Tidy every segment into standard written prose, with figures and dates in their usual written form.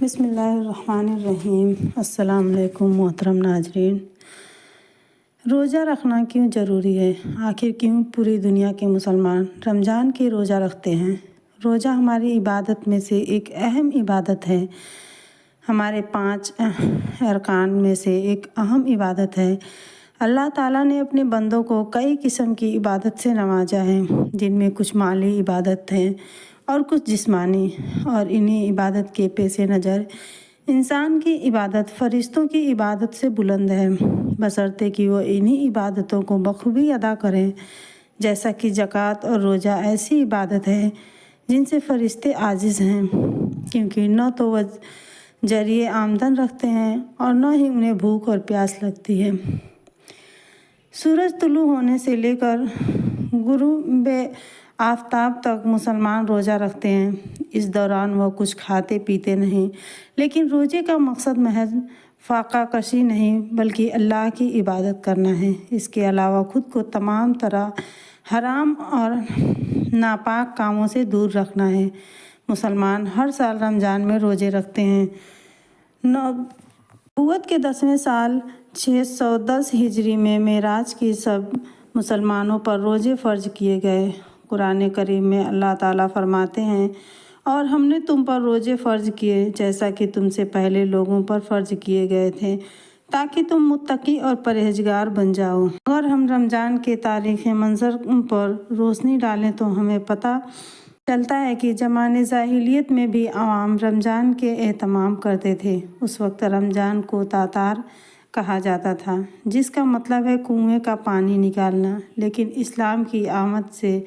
بسم اللہ الرحمن الرحیم۔ السلام علیکم محترم ناظرین۔ روزہ رکھنا کیوں ضروری ہے؟ آخر کیوں پوری دنیا کے مسلمان رمضان کے روزہ رکھتے ہیں؟ روزہ ہماری عبادت میں سے ایک اہم عبادت ہے، ہمارے 5 ارکان میں سے ایک اہم عبادت ہے۔ اللہ تعالیٰ نے اپنے بندوں کو کئی قسم کی عبادت سے نوازا ہے، جن میں کچھ مالی عبادت ہیں اور کچھ جسمانی، اور انہی عبادت کے پیش نظر انسان کی عبادت فرشتوں کی عبادت سے بلند ہے، بشرطے کہ وہ انہی عبادتوں کو بخوبی ادا کریں۔ جیسا کہ زکوٰۃ اور روزہ ایسی عبادت ہے جن سے فرشتے عاجز ہیں، کیونکہ نہ تو وہ ذریعہ آمدن رکھتے ہیں اور نہ ہی انہیں بھوک اور پیاس لگتی ہے۔ سورج طلوع ہونے سے لے کر غروب آفتاب تک مسلمان روزہ رکھتے ہیں۔ اس دوران وہ کچھ کھاتے پیتے نہیں، لیکن روزے کا مقصد محض فاقہ کشی نہیں بلکہ اللہ کی عبادت کرنا ہے۔ اس کے علاوہ خود کو تمام طرح حرام اور ناپاک کاموں سے دور رکھنا ہے۔ مسلمان ہر سال رمضان میں روزے رکھتے ہیں۔ نبوت کے 10ویں سال 610 ہجری میں معراج کی سب مسلمانوں پر روزے فرض کیے گئے۔ قرآن کریم میں اللہ تعالیٰ فرماتے ہیں، اور ہم نے تم پر روزے فرض کیے جیسا کہ تم سے پہلے لوگوں پر فرض کیے گئے تھے، تاکہ تم متقی اور پرہیزگار بن جاؤ۔ اگر ہم رمضان کے تاریخ منظر پر روشنی ڈالیں تو ہمیں پتہ چلتا ہے کہ زمانۂ جاہلیت میں بھی عوام رمضان کے اہتمام کرتے تھے۔ اس وقت رمضان کو تاتار کہا جاتا تھا، جس کا مطلب ہے کنویں کا پانی نکالنا، لیکن اسلام کی آمد سے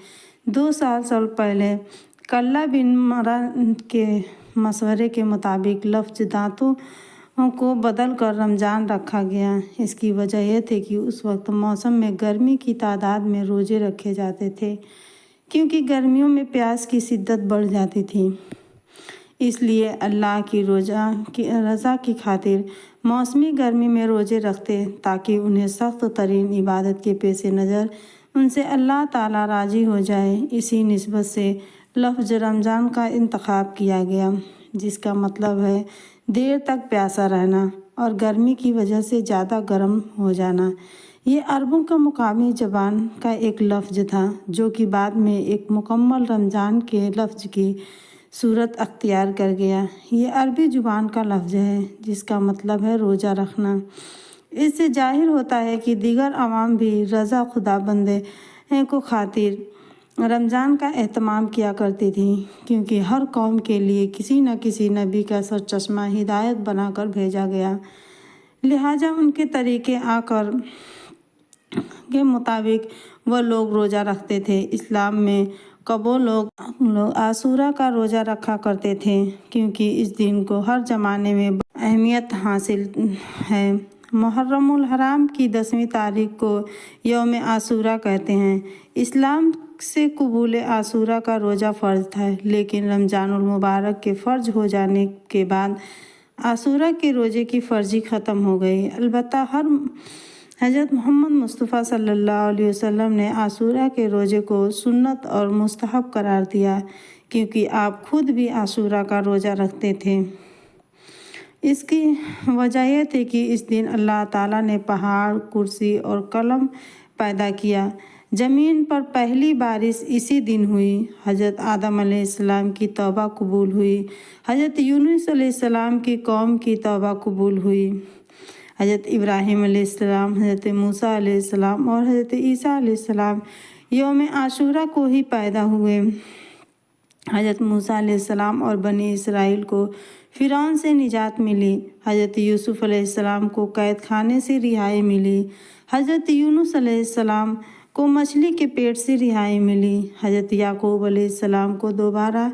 2 سال پہلے کلہ بن مرہ کے مشورے کے مطابق لفظ دانتوں کو بدل کر رمضان رکھا گیا۔ اس کی وجہ یہ تھی کہ اس وقت موسم میں گرمی کی تعداد میں روزے رکھے جاتے تھے، کیونکہ گرمیوں میں پیاس کی شدت بڑھ جاتی تھی۔ اس لیے اللہ کی رضا کی خاطر موسمی گرمی میں روزے رکھتے، تاکہ انہیں سخت ترین عبادت کے پیش نظر ان سے اللہ تعالیٰ راضی ہو جائے۔ اسی نسبت سے لفظ رمضان کا انتخاب کیا گیا، جس کا مطلب ہے دیر تک پیاسا رہنا اور گرمی کی وجہ سے زیادہ گرم ہو جانا۔ یہ عربوں کا مقامی زبان کا ایک لفظ تھا، جو کہ بعد میں ایک مکمل رمضان کے لفظ کی صورت اختیار کر گیا۔ یہ عربی زبان کا لفظ ہے جس کا مطلب ہے روزہ رکھنا۔ اس سے ظاہر ہوتا ہے کہ دیگر عوام بھی رضا خدا بندے کو خاطر رمضان کا اہتمام کیا کرتی تھی، کیونکہ ہر قوم کے لیے کسی نہ کسی نبی کا سرچشمہ ہدایت بنا کر بھیجا گیا، لہٰذا ان کے طریقۂ کار کے مطابق وہ لوگ روزہ رکھتے تھے۔ اسلام میں قبو لوگ عاشورہ کا روزہ رکھا کرتے تھے، کیونکہ اس دن کو ہر زمانے میں اہمیت حاصل ہے۔ محرم الحرام کی 10ویں تاریخ کو یوم عاشورہ کہتے ہیں۔ اسلام سے قبول عاشورہ کا روزہ فرض تھا، لیکن رمضان المبارک کے فرض ہو جانے کے بعد عاشورہ کے روزے کی فرضی ختم ہو گئی۔ البتہ حضرت محمد مصطفیٰ صلی اللہ علیہ وسلم نے عاشورہ کے روزے کو سنت اور مستحب قرار دیا، کیونکہ آپ خود بھی عاشورہ کا روزہ رکھتے تھے۔ اس کی وجہ یہ تھی کہ اس دن اللہ تعالیٰ نے پہاڑ، کرسی اور قلم پیدا کیا۔ زمین پر پہلی بارش اسی دن ہوئی۔ حضرت آدم علیہ السلام کی توبہ قبول ہوئی۔ حضرت یونس علیہ السلام کی قوم کی توبہ قبول ہوئی۔ حضرت ابراہیم علیہ السلام، حضرت موسیٰ علیہ السلام اور حضرت عیسیٰ علیہ السلام یوم عاشورہ کو ہی پیدا ہوئے۔ حضرت موسیٰ علیہ السلام اور بنی اسرائیل کو فرعون سے نجات ملی۔ حضرت یوسف علیہ السلام کو قید خانے سے رہائی ملی۔ حضرت یونس علیہ السلام کو مچھلی کے پیٹ سے رہائی ملی۔ حضرت یعقوب علیہ السلام کو دوبارہ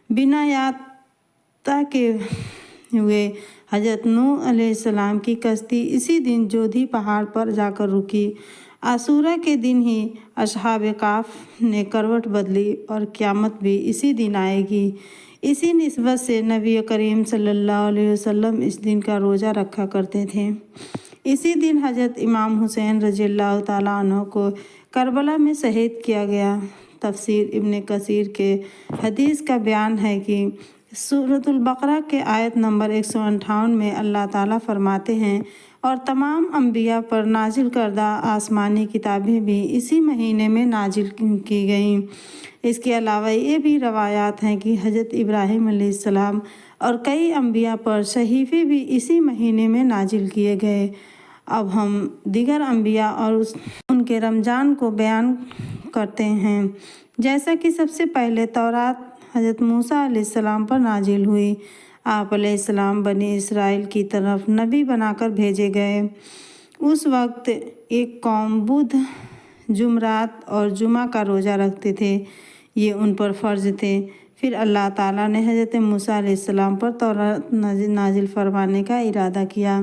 بنا یافتہ کے ہوئے۔ حضرت نوح علیہ السلام کی کشتی اسی دن جودھی پہاڑ پر جا کر رکی۔ عاشورہ کے دن ہی اصحاب کہف نے کروٹ بدلی اور قیامت بھی اسی دن آئے گی۔ اسی نسبت سے نبی کریم صلی اللہ علیہ وسلم اس دن کا روزہ رکھا کرتے تھے۔ اسی دن حضرت امام حسین رضی اللہ تعالیٰ عنہ کو کربلا میں شہید کیا گیا۔ تفسیر ابن کثیر کے حدیث کا بیان ہے کہ سورۃ البقرہ کے آیت نمبر 158 میں اللہ تعالیٰ فرماتے ہیں، اور تمام انبیاء پر نازل کردہ آسمانی کتابیں بھی اسی مہینے میں نازل کی گئیں۔ اس کے علاوہ یہ بھی روایات ہیں کہ حضرت ابراہیم علیہ السلام اور کئی انبیاء پر صحیفے بھی اسی مہینے میں نازل کیے گئے۔ اب ہم دیگر انبیاء اور ان کے رمضان کو بیان کرتے ہیں۔ جیسا کہ سب سے پہلے تورات حضرت موسیٰ علیہ السلام پر نازل ہوئی۔ آپ علیہ السلام بنی اسرائیل کی طرف نبی بنا کر بھیجے گئے۔ اس وقت ایک قوم بدھ، جمعرات اور جمعہ کا روزہ رکھتے تھے، یہ ان پر فرض تھے۔ پھر اللہ تعالیٰ نے حضرت موسیٰ علیہ السلام پر تورات نازل فرمانے کا ارادہ کیا،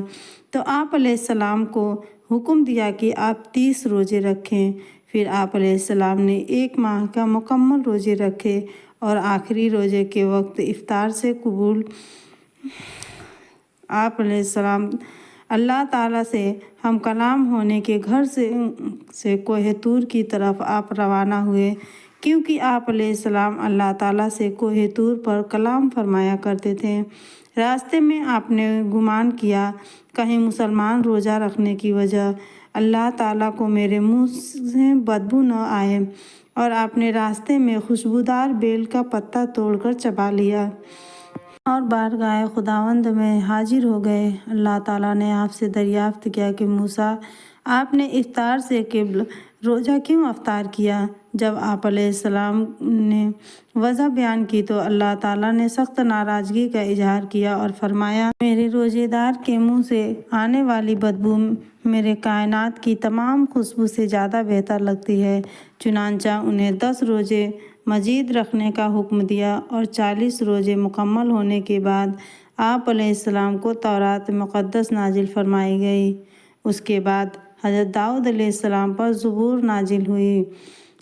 تو آپ علیہ السلام کو حکم دیا کہ آپ 30 روزے رکھیں۔ پھر آپ علیہ السلام نے 1 ماہ کا مکمل روزے رکھے اور آخری روزے کے وقت افطار سے قبول آپ علیہ السلام اللہ تعالیٰ سے ہم کلام ہونے کے گھر سے کوہ طور کی طرف آپ روانہ ہوئے، کیونکہ آپ علیہ السلام اللہ تعالیٰ سے کوہ طور پر کلام فرمایا کرتے تھے۔ راستے میں آپ نے گمان کیا کہیں مسلمان روزہ رکھنے کی وجہ اللہ تعالیٰ کو میرے منہ سے بدبو نہ آئے، اور آپ نے راستے میں خوشبودار بیل کا پتا توڑ کر چبا لیا اور بارگاہ خداوند میں حاضر ہو گئے۔ اللہ تعالیٰ نے آپ سے دریافت کیا کہ موسیٰ، آپ نے افطار سے قبل روزہ کیوں افطار کیا؟ جب آپ علیہ السلام نے وجہ بیان کی تو اللہ تعالیٰ نے سخت ناراضگی کا اظہار کیا اور فرمایا، میرے روزے دار کے منہ سے آنے والی بدبو میرے کائنات کی تمام خوشبو سے زیادہ بہتر لگتی ہے۔ چنانچہ انہیں 10 روزے مزید رکھنے کا حکم دیا، اور 40 روزے مکمل ہونے کے بعد آپ علیہ السلام کو تورات مقدس نازل فرمائی گئی۔ اس کے بعد حضرت داؤد علیہ السلام پر زبور نازل ہوئی۔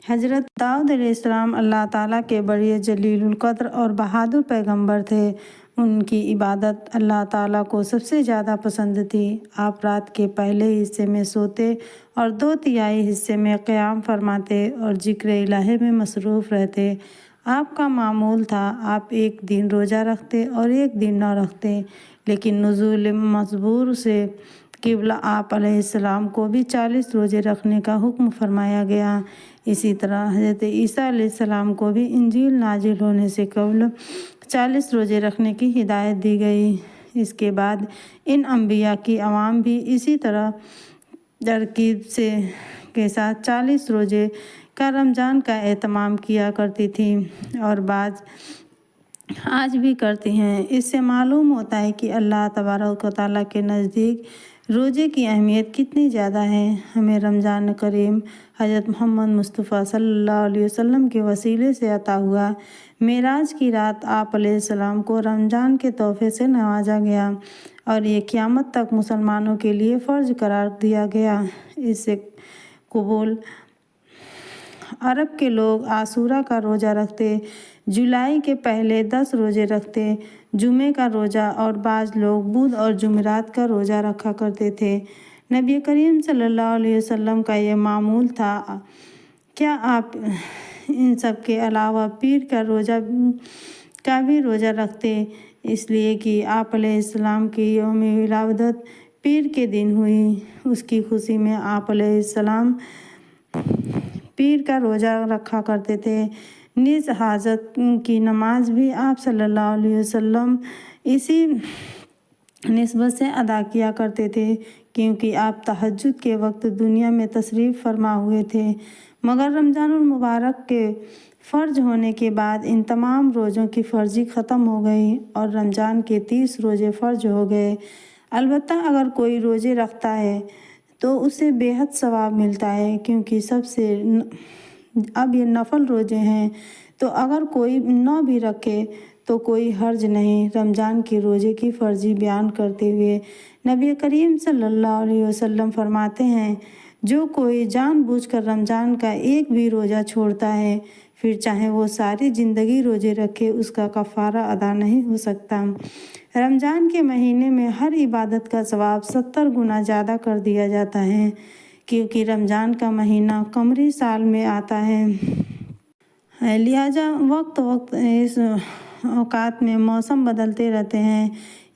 حضرت داؤد علیہ السلام اللہ تعالیٰ کے بڑے جلیل القدر اور بہادر پیغمبر تھے۔ ان کی عبادت اللہ تعالیٰ کو سب سے زیادہ پسند تھی۔ آپ رات کے پہلے حصے میں سوتے اور 2/3 حصے میں قیام فرماتے اور ذکر الہی میں مصروف رہتے۔ آپ کا معمول تھا آپ ایک دن روزہ رکھتے اور ایک دن نہ رکھتے، لیکن نزول مزبور سے قبل آپ علیہ السلام کو بھی 40 روزے رکھنے کا حکم فرمایا گیا۔ اسی طرح حضرت عیسیٰ علیہ السلام کو بھی انجیل نازل ہونے سے قبل 40 روزے رکھنے کی ہدایت دی گئی۔ اس کے بعد ان انبیاء کی عوام بھی اسی طرح ترتیب کے ساتھ 40 روزے کا رمضان کا اہتمام کیا کرتی تھی، اور بعض آج بھی کرتی ہیں۔ اس سے معلوم ہوتا ہے کہ اللہ تبارک و تعالیٰ کے نزدیک روزے کی اہمیت کتنی زیادہ ہے۔ ہمیں رمضان کریم حضرت محمد مصطفیٰ صلی اللہ علیہ وسلم کے وسیلے سے عطا ہوا۔ معراج کی رات آپ علیہ السلام کو رمضان کے تحفے سے نوازا گیا، اور یہ قیامت تک مسلمانوں کے لیے فرض قرار دیا گیا۔ اس سے قبل عرب کے لوگ عاشوراء کا روزہ رکھتے، جولائی کے پہلے 10 روزے رکھتے، جمعے کا روزہ، اور بعض لوگ بدھ اور جمعرات کا روزہ رکھا کرتے تھے۔ نبی کریم صلی اللہ علیہ وسلم کا یہ معمول تھا۔ کیا آپ ان سب کے علاوہ پیر کا بھی روزہ رکھتے؟ اس لیے کہ آپ علیہ السلام کی یوم ولادت پیر کے دن ہوئی۔ اس کی خوشی میں آپ علیہ السلام پیر کا روزہ رکھا کرتے تھے۔ نیز حاجت کی نماز بھی آپ صلی اللہ علیہ وسلم اسی نسبت سے ادا کیا کرتے تھے، کیونکہ آپ تہجد کے وقت دنیا میں تشریف فرما ہوئے تھے۔ مگر رمضان المبارک کے فرض ہونے کے بعد ان تمام روزوں کی فرضی ختم ہو گئی اور رمضان کے 30 روزے فرض ہو گئے۔ البتہ اگر کوئی روزے رکھتا ہے تو اسے بے حد ثواب ملتا ہے، کیونکہ اب یہ نفل روزے ہیں، تو اگر کوئی نہ بھی رکھے تو کوئی حرج نہیں۔ رمضان کے روزے کی فرضی بیان کرتے ہوئے نبی کریم صلی اللہ علیہ وسلم فرماتے ہیں، جو کوئی جان بوجھ کر رمضان کا ایک بھی روزہ چھوڑتا ہے، پھر چاہے وہ ساری زندگی روزے رکھے، اس کا کفارہ ادا نہیں ہو سکتا۔ رمضان کے مہینے میں ہر عبادت کا ثواب 70 گنا زیادہ کر دیا جاتا ہے، کیونکہ رمضان کا مہینہ قمری سال میں آتا ہے، لہٰذا وقت اس اوقات میں موسم بدلتے رہتے ہیں،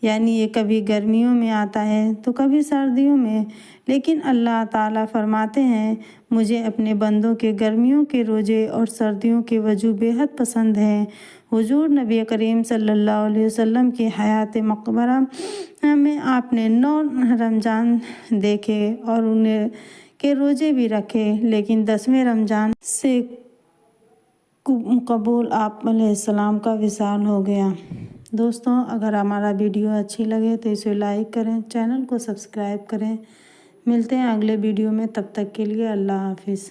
یعنی یہ کبھی گرمیوں میں آتا ہے تو کبھی سردیوں میں، لیکن اللہ تعالیٰ فرماتے ہیں مجھے اپنے بندوں کے گرمیوں کے روزے اور سردیوں کے وضو بیحد پسند ہیں۔ حضور نبی کریم صلی اللہ علیہ وسلم کی حیات مقبرہ میں آپ نے 9 رمضان دیکھے اور انہیں کے روزے بھی رکھے، لیکن 10ویں رمضان سے قبول آپ علیہ السلام کا وصال ہو گیا۔ دوستوں، اگر ہمارا ویڈیو اچھی لگے تو اسے لائک کریں، چینل کو سبسکرائب کریں۔ ملتے ہیں اگلے ویڈیو میں، تب تک کے لیے اللہ حافظ۔